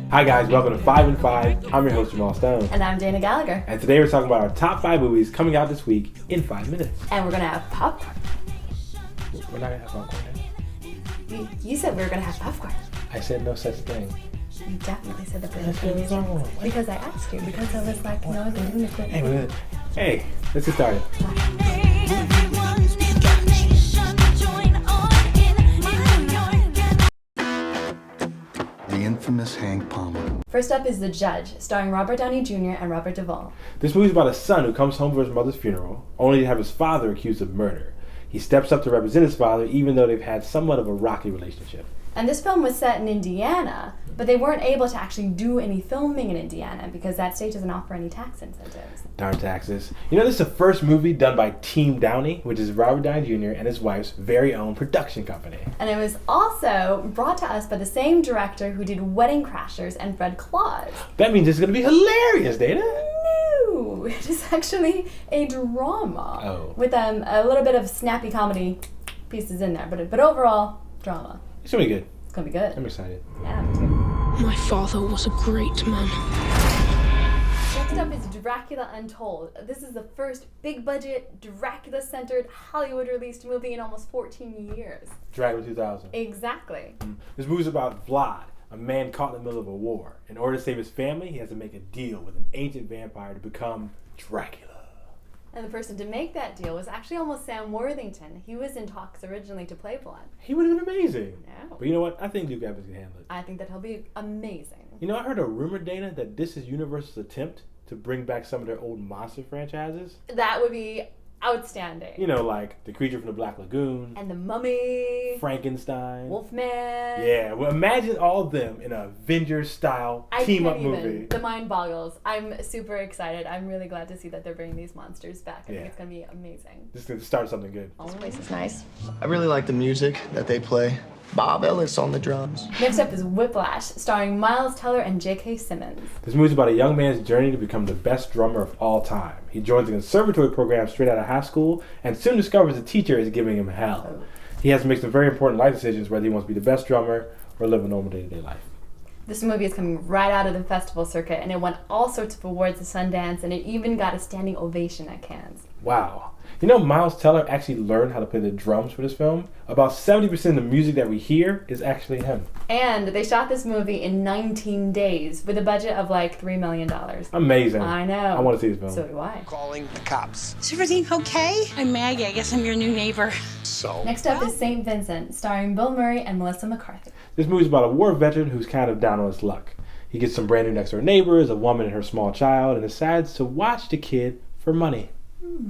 Hi guys, welcome to FiveN5. I'm your host Jamal Stone. And I'm Dana Gallagher. And today we're talking about our top 5 movies coming out this week in 5 minutes. And we're going to have popcorn. We're not going to have popcorn. You said we were going to have popcorn. I said no such thing. You definitely said that there because I asked you. Because I was like, no, they didn't quit. Hey, let's get started. The infamous Hank Palmer. First up is The Judge, starring Robert Downey Jr. and Robert Duvall. This movie is about a son who comes home for his mother's funeral, only to have his father accused of murder. He steps up to represent his father, even though they've had somewhat of a rocky relationship. And this film was set in Indiana, but they weren't able to actually do any filming in Indiana because that state doesn't offer any tax incentives. Darn taxes. You know, this is the first movie done by Team Downey, which is Robert Downey Jr. and his wife's very own production company. And it was also brought to us by the same director who did Wedding Crashers and Fred Claus. That means it's going to be hilarious, Dana. No, it is actually a drama with a little bit of snappy comedy pieces in there, but overall, drama. It's going to be good. It's going to be good. I'm excited. Yeah, me too. My father was a great man. Next up is Dracula Untold. This is the first big-budget, Dracula-centered, Hollywood-released movie in almost 14 years. Dracula 2000. Exactly. This movie's about Vlad, a man caught in the middle of a war. In order to save his family, he has to make a deal with an ancient vampire to become Dracula. And the person to make that deal was actually almost Sam Worthington. He was in talks originally to play Vlad. He would have been amazing. No. But you know what? I think Duke Evans can handle it. I think that he'll be amazing. You know, I heard a rumor, Dana, that this is Universal's attempt to bring back some of their old monster franchises. That would be outstanding. You know, like The Creature from the Black Lagoon. And The Mummy. Frankenstein. Wolfman. Yeah, well, imagine all of them in an Avengers-style team-up movie. The mind boggles. I'm super excited. I'm really glad to see that they're bringing these monsters back. I think it's going to be amazing. This is going to start something good. This place is nice. I really like the music that they play. Bob Ellis on the drums. Next up is Whiplash, starring Miles Teller and J.K. Simmons. This movie is about a young man's journey to become the best drummer of all time. He joins a conservatory program straight out of high school and soon discovers the teacher is giving him hell. He has to make some very important life decisions whether he wants to be the best drummer or live a normal day-to-day life. This movie is coming right out of the festival circuit, and it won all sorts of awards at Sundance, and it even got a standing ovation at Cannes. Wow. You know, Miles Teller actually learned how to play the drums for this film. About 70% of the music that we hear is actually him. And they shot this movie in 19 days with a budget of like $3 million. Amazing. I know. I want to see this film. So do I. Calling the cops. Is everything okay? I'm Maggie. I guess I'm your new neighbor. So? Next up is St.Vincent, starring Bill Murray and Melissa McCarthy. This movie is about a war veteran who's kind of down on his luck. He gets some brand new next door neighbors, a woman and her small child, and decides to watch the kid for money.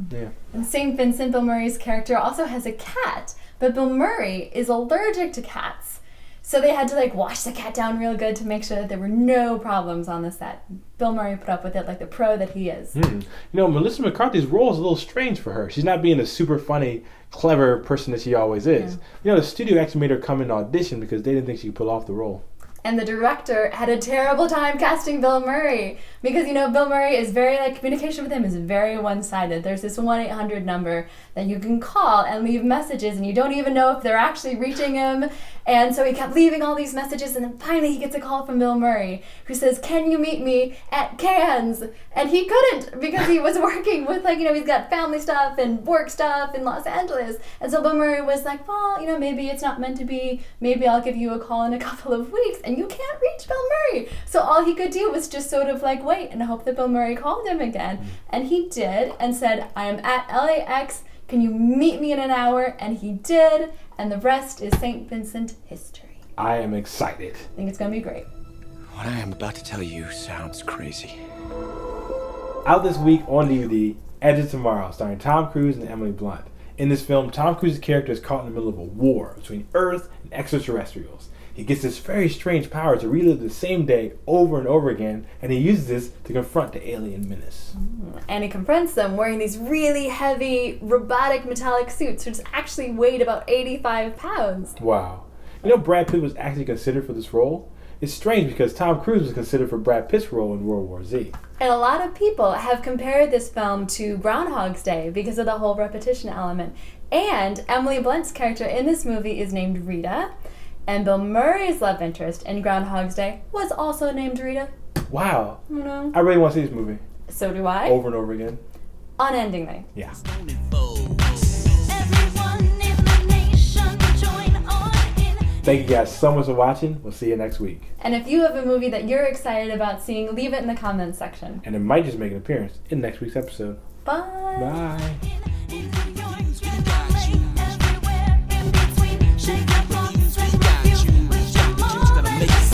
Yeah. In St. Vincent, Bill Murray's character also has a cat, but Bill Murray is allergic to cats. So they had to wash the cat down real good to make sure that there were no problems on the set. Bill Murray put up with it like the pro that he is. You know, Melissa McCarthy's role is a little strange for her. She's not being the super funny, clever person that she always is. You know, the studio actually made her come in and audition because they didn't think she could pull off the role. And the director had a terrible time casting Bill Murray because, you know, Bill Murray is very, communication with him is very one-sided. There's this 1-800 number that you can call and leave messages, and you don't even know if they're actually reaching him. And so he kept leaving all these messages, and then finally he gets a call from Bill Murray who says, "Can you meet me at Cannes?" And he couldn't because he was working with, he's got family stuff and work stuff in Los Angeles. And so Bill Murray was like, well, maybe it's not meant to be. Maybe I'll give you a call in a couple of weeks. And you can't reach Bill Murray. So all he could do was just sort of wait and hope that Bill Murray called him again. And he did and said, "I am at LAX. Can you meet me in an hour?" And he did. And the rest is St. Vincent history. I am excited. I think it's going to be great. What I am about to tell you sounds crazy. Out this week on DVD, Edge of Tomorrow, starring Tom Cruise and Emily Blunt. In this film, Tom Cruise's character is caught in the middle of a war between Earth and extraterrestrials. He gets this very strange power to relive the same day over and over again, and he uses this to confront the alien menace. And he confronts them wearing these really heavy, robotic metallic suits, which actually weighed about 85 pounds. Wow. You know, Brad Pitt was actually considered for this role? It's strange because Tom Cruise was considered for Brad Pitt's role in World War Z. And a lot of people have compared this film to Groundhog's Day because of the whole repetition element. And Emily Blunt's character in this movie is named Rita. And Bill Murray's love interest in Groundhog's Day was also named Rita. Wow. No. I really want to see this movie. So do I. Over and over again. Unendingly. Yeah. Thank you guys so much for watching. We'll see you next week. And if you have a movie that you're excited about seeing, leave it in the comments section. And it might just make an appearance in next week's episode. Bye. Bye. Make